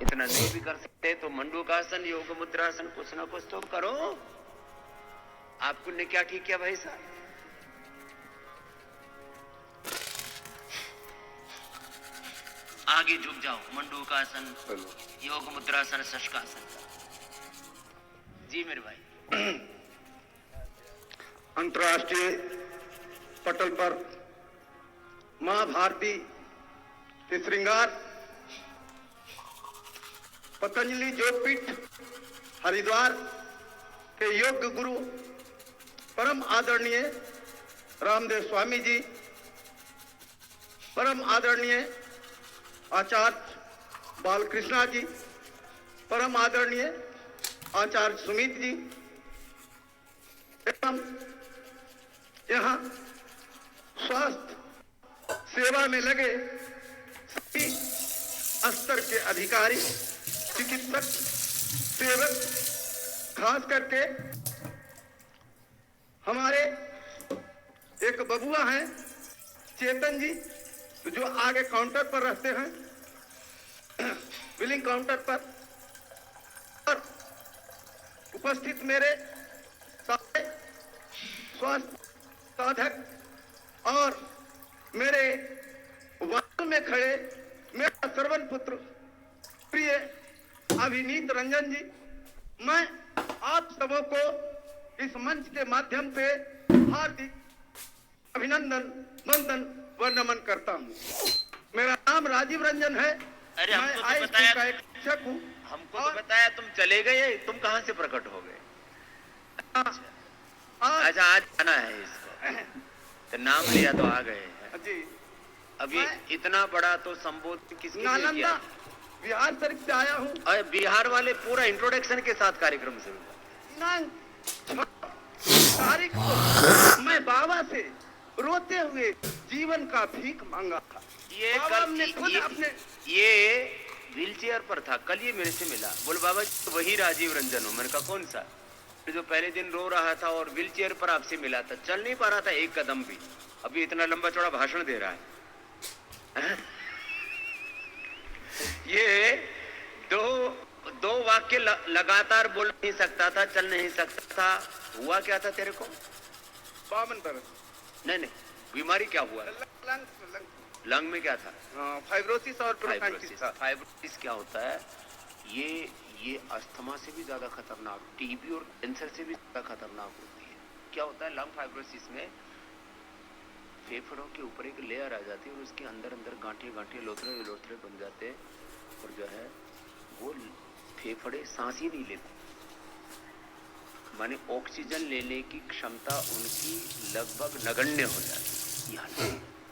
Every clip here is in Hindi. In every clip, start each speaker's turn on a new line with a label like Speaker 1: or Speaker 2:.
Speaker 1: इतना नहीं भी कर सकते तो मंडूकासन, योग मुद्रासन कुछ ना कुछ तो करो। आपको ने क्या ठीक किया भाई साहब? आगे झुक जाओ, मंडूकासन, योग मुद्रासन, शशकासन। जी मेरे भाई।
Speaker 2: अंतर्राष्ट्रीय पटल पर मां भारती के श्रृंगार पतंजलि योगपीठ हरिद्वार के योग गुरु परम आदरणीय रामदेव स्वामी जी, परम आदरणीय आचार्य बालकृष्णा जी, परम आदरणीय आचार्य सुमित जी एवं यहाँ स्वास्थ्य सेवा में लगे सभी स्तर के अधिकारी, चिकित्सक, सेवक, खास करके हमारे एक बबुआ हैं चेतन जी जो आगे काउंटर पर रहते हैं, बिलिंग काउंटर पर, और उपस्थित मेरे सारे स्वास्थ्य साधक और मेरे वाहन में खड़े मेरा श्रवण पुत्र प्रिय अभिनीत रंजन जी, मैं आप सबों को इस मंच के माध्यम से हार्दिक अभिनंदन, वंदन व नमन करता हूँ। मेरा नाम राजीव रंजन है।
Speaker 1: अरे
Speaker 2: मैं
Speaker 1: हमको तो
Speaker 2: ISP
Speaker 1: बताया,
Speaker 2: का एक शिक्षक हूँ।
Speaker 1: हमको तो बताया तुम चले गए, तुम कहाँ से प्रकट हो गए? अच्छा आज आना है इसको, तो नाम लिया तो आ गए
Speaker 2: जी।
Speaker 1: अभी इतना बड़ा तो संबोधन किसके लिए
Speaker 2: नालंदा
Speaker 1: किया?
Speaker 2: बिहार शरीफ से आया हूँ।
Speaker 1: अरे बिहार वाले पूरा इंट्रोडक्शन के साथ कार्यक्रम शुरू हुआ।
Speaker 2: तारीख को मैं बाबा से रोते हुए जीवन का भीख मांगा था।
Speaker 1: ये कल ये व्हील चेयर पर था, कल ये मेरे से मिला, बोल बाबा तो वही राजीव रंजन हो। मैंने कहा कौन सा? जो पहले दिन रो रहा था और व्हील चेयर पर आपसे मिला था, चल नहीं पा रहा था एक कदम भी, अभी इतना लंबा चौड़ा भाषण दे रहा है। ये दो वाक्य लगातार बोल नहीं सकता था, चल नहीं सकता था। हुआ क्या था तेरे को?
Speaker 2: 52 बरस।
Speaker 1: नहीं, बीमारी क्या हुआ? लंग में क्या था?
Speaker 2: फाइब्रोसिस और ब्रोंकाइटिस।
Speaker 1: फाइब्रोसिस क्या होता है? ये अस्थमा से भी ज्यादा खतरनाक, टीबी और कैंसर से भी ज्यादा खतरनाक होती है। क्या होता है लंग फाइब्रोसिस में? फेफड़ों के ऊपर एक लेयर आ जाती है और उसके अंदर गांठे लोथरे बन जाते हैं और जो है वो फेफड़े सांस ही नहीं लेते, माने ऑक्सीजन लेने की क्षमता उनकी लगभग नगण्य हो जाती है।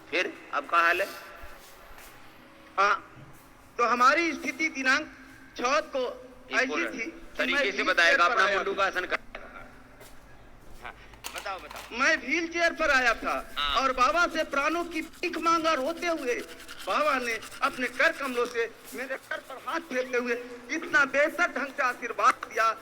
Speaker 1: फिर अब का हाल है?
Speaker 2: हाँ, तो हमारी स्थिति दिनांक 6 को ऐसी थी।
Speaker 1: तरीके से बताएगा अपना मंडूकासन का। बताओ।
Speaker 2: मैं व्हील चेयर पर आया था और बाबा से प्राणों की भीख मांगा रोते हुए। बाबा ने अपने कर कमलों से मेरे कर पर हाथ फेरते हुए इतना बेहतर ढंग से आशीर्वाद दिया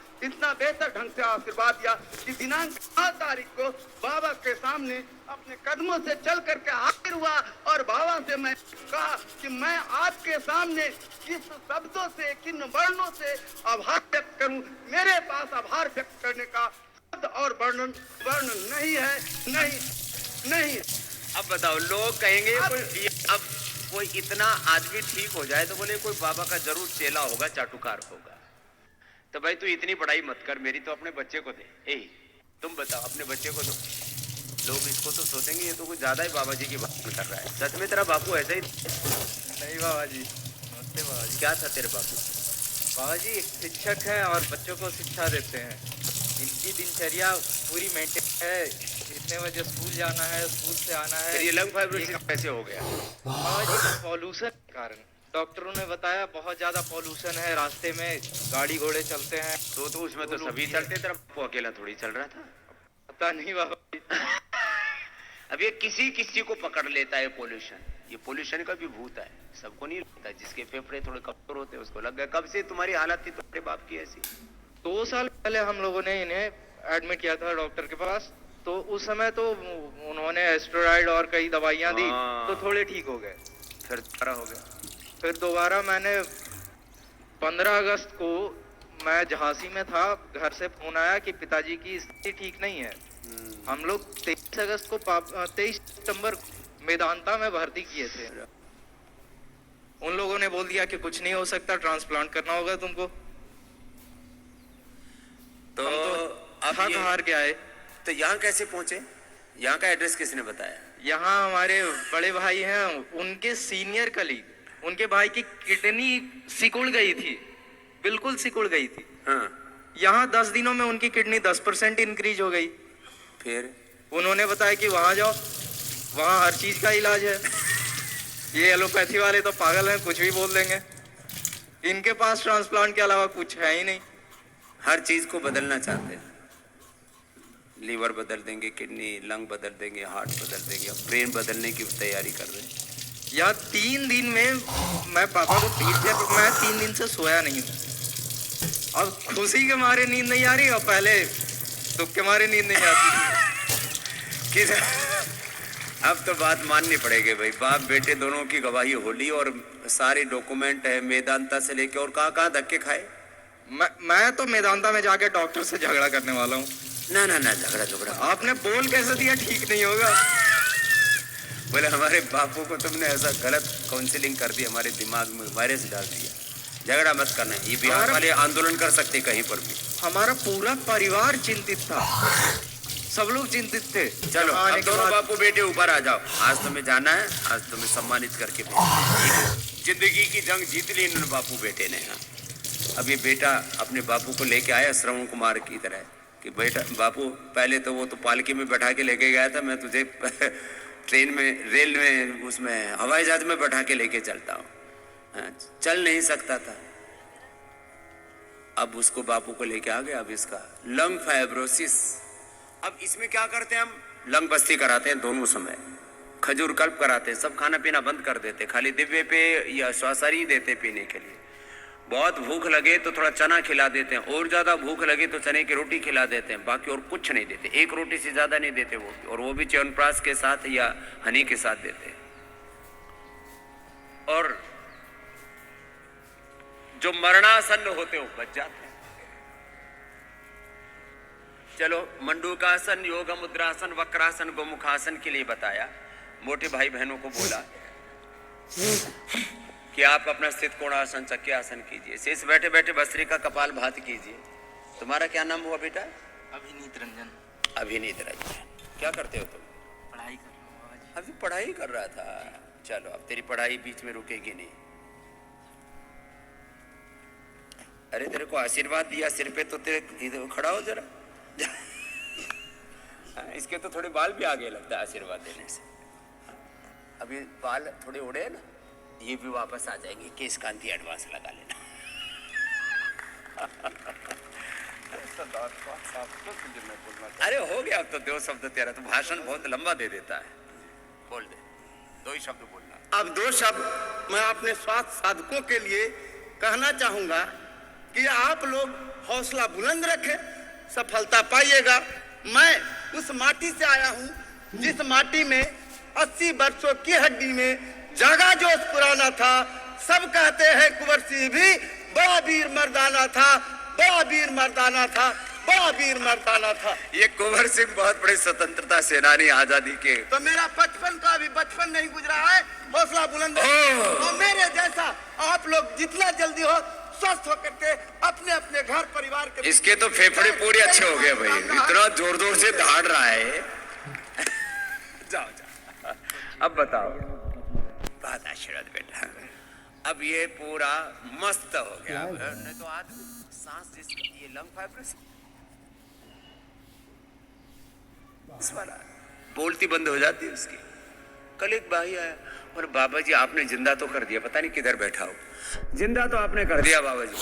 Speaker 2: कि दिनांक 7 तारीख को बाबा के सामने अपने कदमों से चल करके हाजिर हुआ और बाबा से मैं कहा कि मैं आपके सामने किस शब्दों से, किन वर्णों से आभार व्यक्त करूं। मेरे पास आभार व्यक्त करने का और वर्णन नहीं है, नहीं।
Speaker 1: अब बताओ, लोग कहेंगे अब कोई इतना आदमी ठीक हो जाए तो बोले कोई बाबा का जरूर चेला होगा, चाटुकार होगा। तो भाई तू इतनी पढ़ाई मत कर, मेरी तो अपने बच्चे को दे। तुम बताओ, अपने बच्चे को दो। लोग इसको तो सोचेंगे ये तो कुछ ज्यादा ही बाबा जी की बात कर रहा है। सच में तेरा बापू ऐसा ही?
Speaker 3: नहीं बाबा जी, नमस्ते बाबा जी।
Speaker 1: क्या था तेरे बापू?
Speaker 3: बाबा जी एक शिक्षक है और बच्चों को शिक्षा देते हैं। इनकी दिनचर्या पूरी मेंटेन है, इतने बजे स्कूल जाना है, स्कूल से आना है।
Speaker 1: ये लंग फाइब्रोसिस कैसे हो गया?
Speaker 3: बाबा जी पॉल्यूशन के कारण, डॉक्टरों ने बताया बहुत ज्यादा पॉल्यूशन है, रास्ते में गाड़ी घोड़े चलते हैं।
Speaker 1: तो उसमें तो सभी चलते, तेरा बापू अकेला थोड़ी चल रहा था।
Speaker 3: पता नहीं बाबा जी।
Speaker 1: अब ये किसी को पकड़ लेता है पोल्यूशन। ये पोल्यूशन का भी भूत है, सबको नहीं लगता। जिसके फेफड़े थोड़े कमजोर होते हैं उसको लग गया। कब से तुम्हारी हालत थी तुम्हारे बाप की ऐसी?
Speaker 3: 2 साल पहले हम लोगों ने इन्हें एडमिट किया था डॉक्टर के पास, तो उस समय तो उन्होंने एस्टेरॉइड और कई दवाइयां दी तो थोड़े ठीक हो गए।
Speaker 1: फिर दोबारा हो गया।
Speaker 3: फिर दोबारा मैंने 15 अगस्त को मैं झांसी में था, घर से फोन आया कि पिताजी की स्थिति ठीक नहीं है। हम लोग 23 अगस्त को 23 सितंबर मेदांता में भर्ती किए थे। उन लोगों ने बोल दिया कि कुछ नहीं हो सकता, ट्रांसप्लांट करना होगा तुमको।
Speaker 1: तो
Speaker 3: अब
Speaker 1: अब ये
Speaker 3: हार के आए।
Speaker 1: तो यहाँ कैसे पहुंचे? यहाँ का एड्रेस किसने बताया?
Speaker 3: यहाँ हमारे बड़े भाई हैं, उनके सीनियर कलीग, उनके भाई की किडनी सिकुड़ गई थी, बिल्कुल सिकुड़ गई थी।
Speaker 1: हाँ।
Speaker 3: यहाँ 10 दिनों में उनकी किडनी 10% इंक्रीज हो गई।
Speaker 1: फिर
Speaker 3: उन्होंने बताया कि वहां जाओ, वहां हर चीज का इलाज है। ये एलोपैथी वाले तो पागल हैं, कुछ भी बोल देंगे। इनके पास ट्रांसप्लांट के अलावा कुछ है ही नहीं।
Speaker 1: हर चीज को बदलना चाहते हैं। लीवर बदल देंगे, किडनी, लंग बदल देंगे, हार्ट बदल देंगे, ब्रेन बदलने की तैयारी कर रहे हैं।
Speaker 3: यहाँ 3 दिन में मैं पापा को पीट दिया, तो मैं 3 दिन से सोया नहीं हूँ। अब खुशी के मारे नींद नहीं आ रही, और पहले दुख के मारे नींद नहीं आती।
Speaker 1: किस अब तो बात माननी पड़ेगी भाई, बाप बेटे दोनों की गवाही होली और सारे डॉक्यूमेंट है मेदांता से लेके। और कहाँ कहाँ धक्के खाए?
Speaker 3: मैं तो मेदांता में जाके डॉक्टर से झगड़ा करने वाला हूँ।
Speaker 1: ना ना ना, झगड़ा
Speaker 3: आपने बोल कैसे दिया ठीक नहीं होगा?
Speaker 1: बोले हमारे बापू को तुमने ऐसा गलत काउंसलिंग कर दी, हमारे दिमाग में वायरस डाल दिया। झगड़ा मत करना, ये बिहार वाले आंदोलन कर सकते कहीं पर भी।
Speaker 3: हमारा पूरा परिवार चिंतित था, सब लोग चिंतित थे।
Speaker 1: चलो अब दोनों बापू बेटे ऊपर आ जाओ, आज तुम्हें जाना है, आज तुम्हें सम्मानित करके भेजेंगे। जिंदगी की जंग जीत ली इन बापू बेटे ने। हाँ, अब ये बेटा अपने बापू को लेके आया श्रवण कुमार की तरह कि बेटा बापू, पहले तो वो तो पालकी में बैठा के लेके गया था, मैं तुझे ट्रेन में, रेल में, उसमें हवाई जहाज में बैठा के लेके चलता हूँ। चल नहीं सकता था, अब उसको बापू को लेके आ गया। अब इसका लंग फाइब्रोसिस, अब इसमें क्या करते हैं हम? लंग बस्ती कराते हैं दोनों समय, खजूर कल्प कराते हैं, सब खाना पीना बंद कर देते, खाली दिव्य पे या श्वासरी देते पीने के लिए। बहुत भूख लगे तो थोड़ा चना खिला देते हैं, और ज्यादा भूख लगे तो चने की रोटी खिला देते हैं, बाकी और कुछ नहीं देते। 1 रोटी से ज्यादा नहीं देते वो, और वो भी च्यवनप्राश के साथ या हनी के साथ देते हैं। और जो मरणासन्न होते हो बच जाते हैं। चलो मंडूकासन, योग मुद्रासन, वक्रासन, गोमुखासन के लिए बताया। मोटे भाई बहनों को बोला कि आप अपना स्थित कोणासन, चक्के आसन कीजिए, शेष बैठे बैठे भस्त्रिका कपाल भात कीजिए। तुम्हारा क्या नाम हुआ बेटा?
Speaker 3: अभिनीत रंजन।
Speaker 1: अभिनीत रंजन। क्या करते हो तुम?
Speaker 3: पढ़ाई कर रहा हूँ।
Speaker 1: अभी पढ़ाई कर रहा था। चलो अब तेरी पढ़ाई बीच में रुकेगी नहीं। अरे तेरे को आशीर्वाद दिया सिर पे, तो तेरे इधर खड़ा हो जरा। इसके तो थोड़े बाल भी आगे लगता है आशीर्वाद देने से। अभी बाल थोड़े उड़े ना, ये भी वापस आ जाएंगे। केश कांति एडवांस लगा लेना। अरे हो गया अब तो 2 शब्द तेरा, तो भाषण बहुत लंबा दे देता है। बोल दे, 2 ही शब्द बोलना।
Speaker 2: अब 2 शब्द मैं अपने स्वास्थ्य साधकों के लिए कहना चाहूंगा कि आप लोग हौसला बुलंद रखें, सफलता पाइएगा। मैं उस माटी से आया हूं जिस माटी में 80 वर्षों की हड्डी में जगा जोश पुराना था। सब कहते हैं कुंवर सिंह भी बड़ा वीर मर्दाना था, बड़ा वीर मर्दाना था, बड़ा वीर मर्दाना था।
Speaker 1: ये कुंवर सिंह बहुत बड़े स्वतंत्रता सेनानी, आजादी के।
Speaker 2: तो मेरा बचपन का भी बचपन नहीं गुजरा है, हौसला बुलंद और मेरे जैसा आप लोग जितना जल्दी हो स्वस्थ होकर के अपने अपने घर परिवार के।
Speaker 1: इसके तो फेफड़े पूरे अच्छे हो गए भाई, इतना जोर जोर से दहाड़ रहा है। जाओ जाओ, अब बताओ। बहुत आशीर्वाद बेटा। अब ये पूरा मस्त हो गया। नहीं तो आदमी सांस जिसकी, ये लंग फाइब्रोसिस वाला बोलती बंद हो जाती है उसकी। कल एक भाई आया और बाबा जी आपने जिंदा तो कर दिया, पता नहीं किधर बैठा हो, जिंदा तो आपने कर दिया बाबा जी,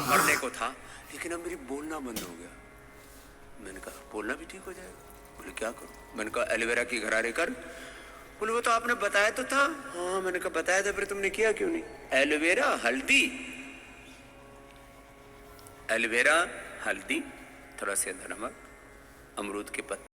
Speaker 1: मरने को था, लेकिन अब मेरी बोलना बंद हो गया। मैंने कहा बोलना भी ठीक हो जाएगा? बोले क्या करूं? मैंने कहा एलोवेरा की घरारे कर। बोले वो तो आपने बताया तो था। हाँ मैंने कहा बताया था, फिर तुमने किया क्यों नहीं? एलोवेरा, हल्दी, एलोवेरा, हल्दी, थोड़ा सा नमक, अमरूद के पत्ते,